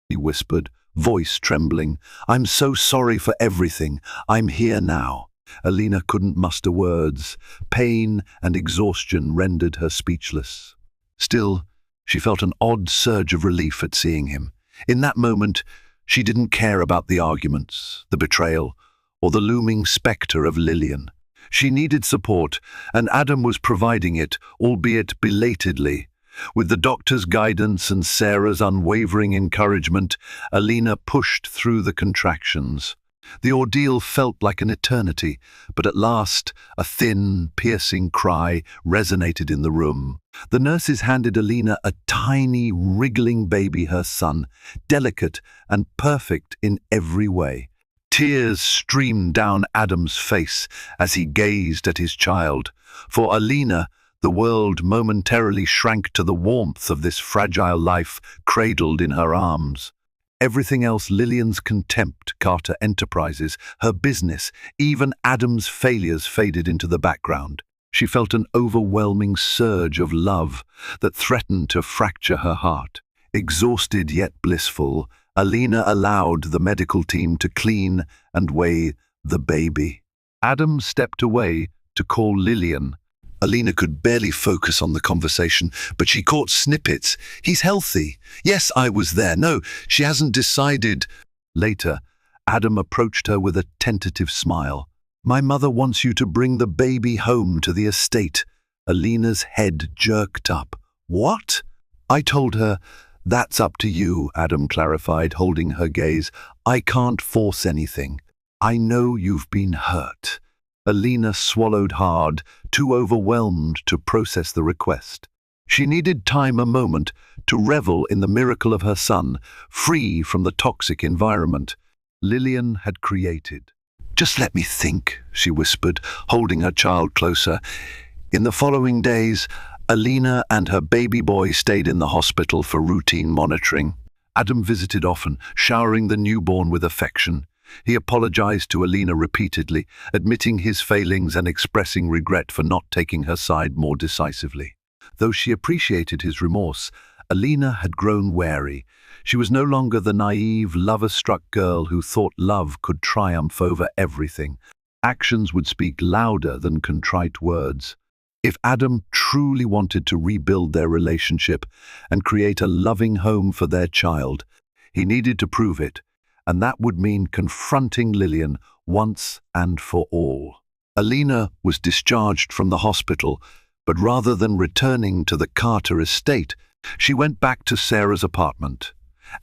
he whispered, voice trembling. "I'm so sorry for everything. I'm here now." Alina couldn't muster words. Pain and exhaustion rendered her speechless. Still, she felt an odd surge of relief at seeing him. In that moment, she didn't care about the arguments, the betrayal, or the looming spectre of Lillian. She needed support, and Adam was providing it, albeit belatedly. With the doctor's guidance and Sarah's unwavering encouragement, Alina pushed through the contractions. The ordeal felt like an eternity, but at last a thin, piercing cry resonated in the room. The nurses handed Alina a tiny, wriggling baby, her son, delicate and perfect in every way. Tears streamed down Adam's face as he gazed at his child. For Alina, the world momentarily shrank to the warmth of this fragile life cradled in her arms. Everything else, Lillian's contempt, Carter Enterprises, her business, even Adam's failures faded into the background. She felt an overwhelming surge of love that threatened to fracture her heart. Exhausted yet blissful, Alina allowed the medical team to clean and weigh the baby. Adam stepped away to call Lillian. Alina could barely focus on the conversation, but she caught snippets. "He's healthy. Yes, I was there. No, she hasn't decided." Later, Adam approached her with a tentative smile. "My mother wants you to bring the baby home to the estate." Alina's head jerked up. "What?" "I told her, that's up to you," Adam clarified, holding her gaze. "I can't force anything. I know you've been hurt." Alina swallowed hard, too overwhelmed to process the request. She needed time, a moment, to revel in the miracle of her son, free from the toxic environment Lillian had created. "Just let me think," she whispered, holding her child closer. In the following days, Alina and her baby boy stayed in the hospital for routine monitoring. Adam visited often, showering the newborn with affection. He apologized to Alina repeatedly, admitting his failings and expressing regret for not taking her side more decisively. Though she appreciated his remorse, Alina had grown wary. She was no longer the naive, lover-struck girl who thought love could triumph over everything. Actions would speak louder than contrite words. If Adam truly wanted to rebuild their relationship and create a loving home for their child, he needed to prove it, and that would mean confronting Lillian once and for all. Alina was discharged from the hospital, but rather than returning to the Carter estate, she went back to Sarah's apartment.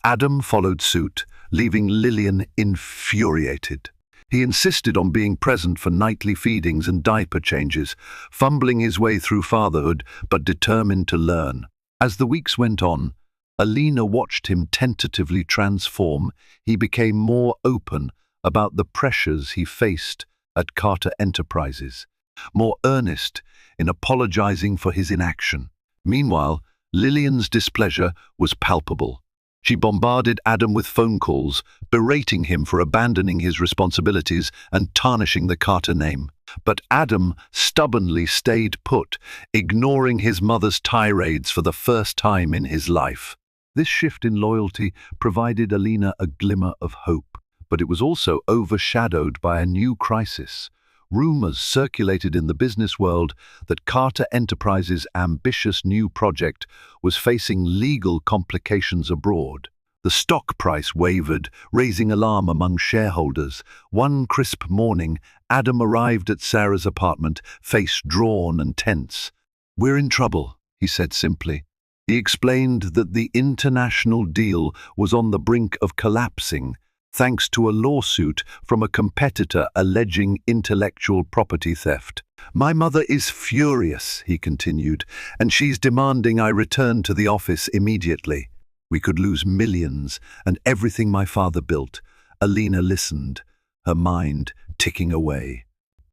Adam followed suit, leaving Lillian infuriated. He insisted on being present for nightly feedings and diaper changes, fumbling his way through fatherhood, but determined to learn. As the weeks went on, Alina watched him tentatively transform. He became more open about the pressures he faced at Carter Enterprises, more earnest in apologizing for his inaction. Meanwhile, Lillian's displeasure was palpable. She bombarded Adam with phone calls, berating him for abandoning his responsibilities and tarnishing the Carter name. But Adam stubbornly stayed put, ignoring his mother's tirades for the first time in his life. This shift in loyalty provided Alina a glimmer of hope, but it was also overshadowed by a new crisis. Rumors circulated in the business world that Carter Enterprises' ambitious new project was facing legal complications abroad. The stock price wavered, raising alarm among shareholders. One crisp morning, Adam arrived at Sarah's apartment, face drawn and tense. "We're in trouble," he said simply. He explained that the international deal was on the brink of collapsing, thanks to a lawsuit from a competitor alleging intellectual property theft. "My mother is furious," he continued, "and she's demanding I return to the office immediately. We could lose millions and everything my father built." Alina listened, her mind ticking away.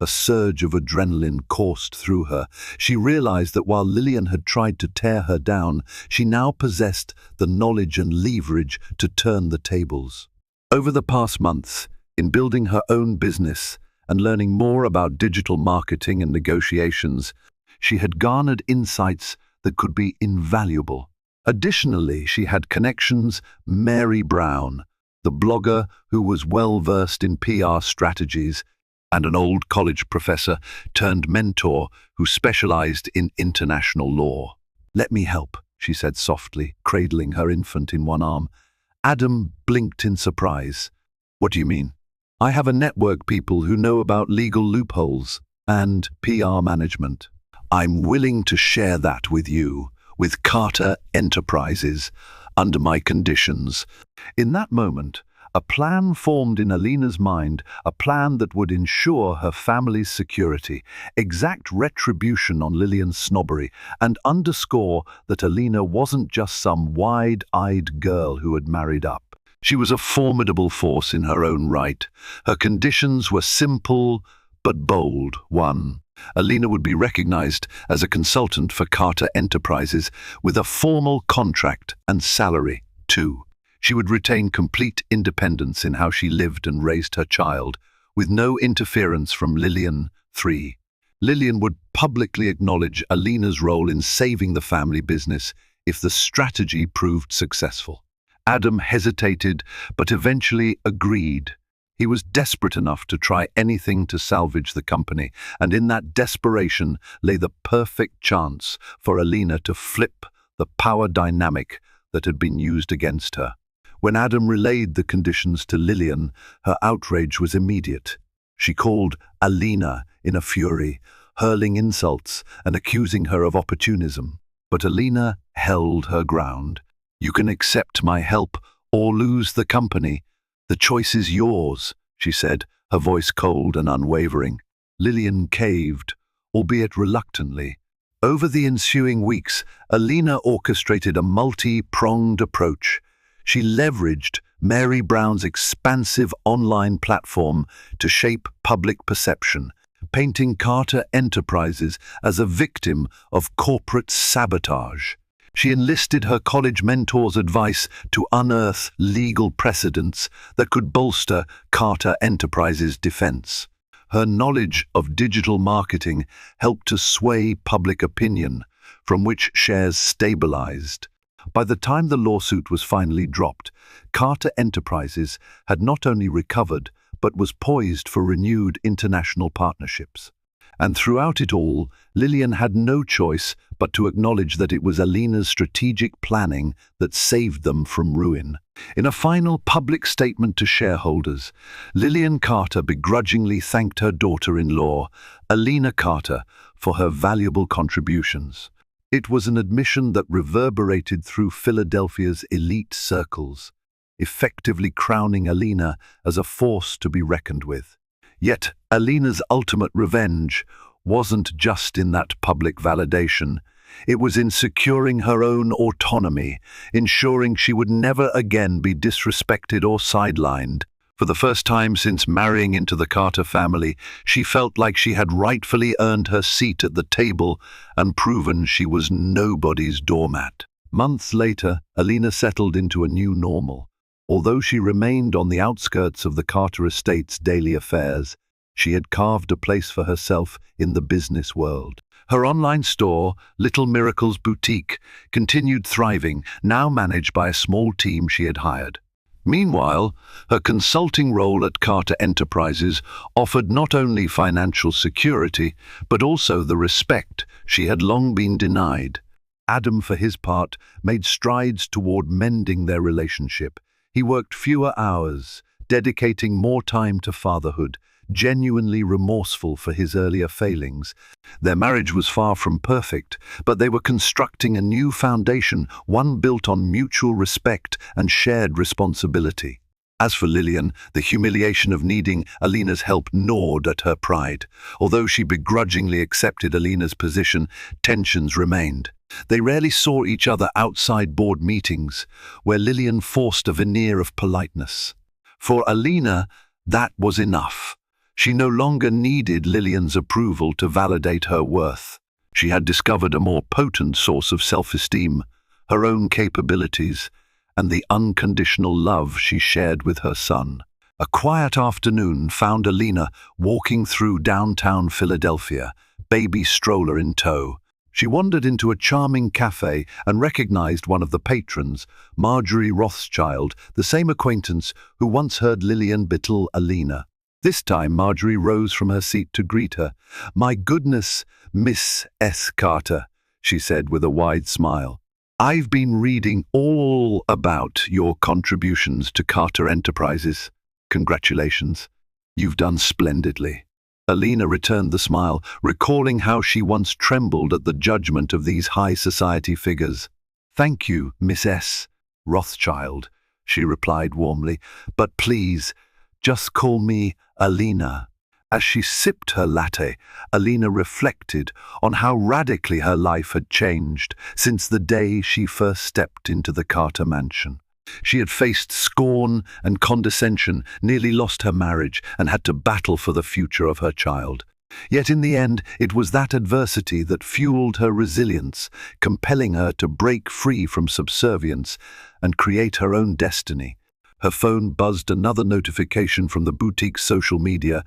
A surge of adrenaline coursed through her. She realized that while Lillian had tried to tear her down, she now possessed the knowledge and leverage to turn the tables. Over the past months, in building her own business and learning more about digital marketing and negotiations, she had garnered insights that could be invaluable. Additionally, she had connections. Mary Brown, the blogger who was well-versed in PR strategies, and an old college professor turned mentor who specialized in international law. "Let me help," she said softly, cradling her infant in one arm. Adam blinked in surprise. "What do you mean?" "I have a network people who know about legal loopholes and PR management. I'm willing to share that with you, with Carter Enterprises, under my conditions." In that moment, a plan formed in Alina's mind, a plan that would ensure her family's security, exact retribution on Lillian's snobbery, and underscore that Alina wasn't just some wide-eyed girl who had married up. She was a formidable force in her own right. Her conditions were simple but bold. 1. Alina would be recognized as a consultant for Carter Enterprises with a formal contract and salary. 2. She would retain complete independence in how she lived and raised her child, with no interference from Lillian. 3. Lillian would publicly acknowledge Alina's role in saving the family business if the strategy proved successful. Adam hesitated, but eventually agreed. He was desperate enough to try anything to salvage the company, and in that desperation lay the perfect chance for Alina to flip the power dynamic that had been used against her. When Adam relayed the conditions to Lillian, her outrage was immediate. She called Alina in a fury, hurling insults and accusing her of opportunism. But Alina held her ground. "You can accept my help or lose the company. The choice is yours," she said, her voice cold and unwavering. Lillian caved, albeit reluctantly. Over the ensuing weeks, Alina orchestrated a multi-pronged approach. She leveraged Mary Brown's expansive online platform to shape public perception, painting Carter Enterprises as a victim of corporate sabotage. She enlisted her college mentor's advice to unearth legal precedents that could bolster Carter Enterprises' defense. Her knowledge of digital marketing helped to sway public opinion, from which shares stabilized. By the time the lawsuit was finally dropped, Carter Enterprises had not only recovered, but was poised for renewed international partnerships. And throughout it all, Lillian had no choice but to acknowledge that it was Alina's strategic planning that saved them from ruin. In a final public statement to shareholders, Lillian Carter begrudgingly thanked her daughter-in-law, Alina Carter, for her valuable contributions. It was an admission that reverberated through Philadelphia's elite circles, effectively crowning Alina as a force to be reckoned with. Yet, Alina's ultimate revenge wasn't just in that public validation. It was in securing her own autonomy, ensuring she would never again be disrespected or sidelined. For the first time since marrying into the Carter family, she felt like she had rightfully earned her seat at the table and proven she was nobody's doormat. Months later, Alina settled into a new normal. Although she remained on the outskirts of the Carter estate's daily affairs, she had carved a place for herself in the business world. Her online store, Little Miracles Boutique, continued thriving, now managed by a small team she had hired. Meanwhile, her consulting role at Carter Enterprises offered not only financial security, but also the respect she had long been denied. Adam, for his part, made strides toward mending their relationship. He worked fewer hours, dedicating more time to fatherhood, genuinely remorseful for his earlier failings. Their marriage was far from perfect, but they were constructing a new foundation, one built on mutual respect and shared responsibility. As for Lillian, the humiliation of needing Alina's help gnawed at her pride. Although she begrudgingly accepted Alina's position, tensions remained. They rarely saw each other outside board meetings, where Lillian forced a veneer of politeness. For Alina, that was enough. She no longer needed Lillian's approval to validate her worth. She had discovered a more potent source of self-esteem, her own capabilities, and the unconditional love she shared with her son. A quiet afternoon found Alina walking through downtown Philadelphia, baby stroller in tow. She wandered into a charming cafe and recognized one of the patrons, Marjorie Rothschild, the same acquaintance who once heard Lillian belittle Alina. This time Marjorie rose from her seat to greet her. "My goodness, Miss S. Carter," she said with a wide smile. "I've been reading all about your contributions to Carter Enterprises. Congratulations. You've done splendidly." Alina returned the smile, recalling how she once trembled at the judgment of these high society figures. "Thank you, Miss S. Rothschild," she replied warmly, "but please, just call me Alina." As she sipped her latte, Alina reflected on how radically her life had changed since the day she first stepped into the Carter mansion. She had faced scorn and condescension, nearly lost her marriage, and had to battle for the future of her child. Yet in the end, it was that adversity that fueled her resilience, compelling her to break free from subservience and create her own destiny. Her phone buzzed another notification from the boutique's social media,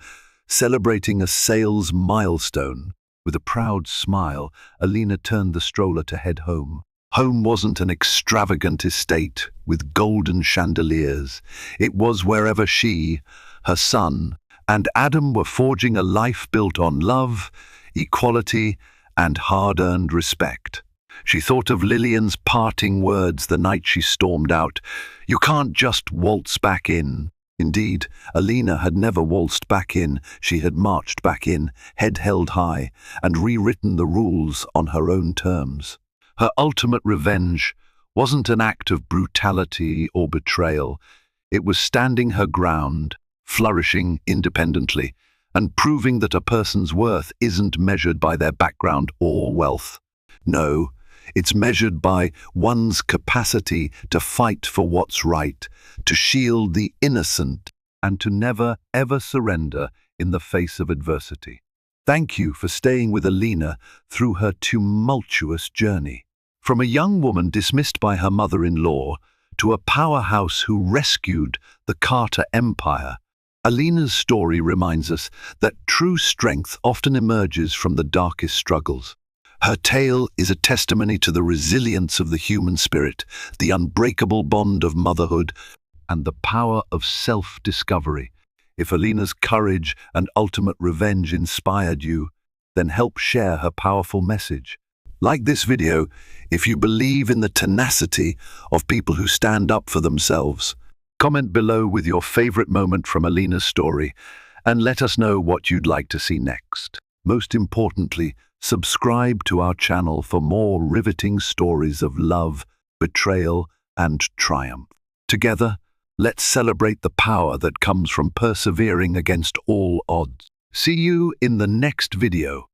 celebrating a sales milestone. With a proud smile, Alina turned the stroller to head home. Home wasn't an extravagant estate with golden chandeliers. It was wherever she, her son, and Adam were forging a life built on love, equality, and hard-earned respect. She thought of Lillian's parting words the night she stormed out. "You can't just waltz back in." Indeed, Alina had never waltzed back in. She had marched back in, head held high, and rewritten the rules on her own terms. Her ultimate revenge wasn't an act of brutality or betrayal. It was standing her ground, flourishing independently, and proving that a person's worth isn't measured by their background or wealth. No, it's measured by one's capacity to fight for what's right, to shield the innocent, and to never, ever surrender in the face of adversity. Thank you for staying with Alina through her tumultuous journey. From a young woman dismissed by her mother-in-law to a powerhouse who rescued the Carter Empire, Alina's story reminds us that true strength often emerges from the darkest struggles. Her tale is a testimony to the resilience of the human spirit, the unbreakable bond of motherhood, and the power of self-discovery. If Alina's courage and ultimate revenge inspired you, then help share her powerful message. Like this video if you believe in the tenacity of people who stand up for themselves. Comment below with your favorite moment from Alina's story and let us know what you'd like to see next. Most importantly, subscribe to our channel for more riveting stories of love, betrayal, and triumph. Together, let's celebrate the power that comes from persevering against all odds. See you in the next video.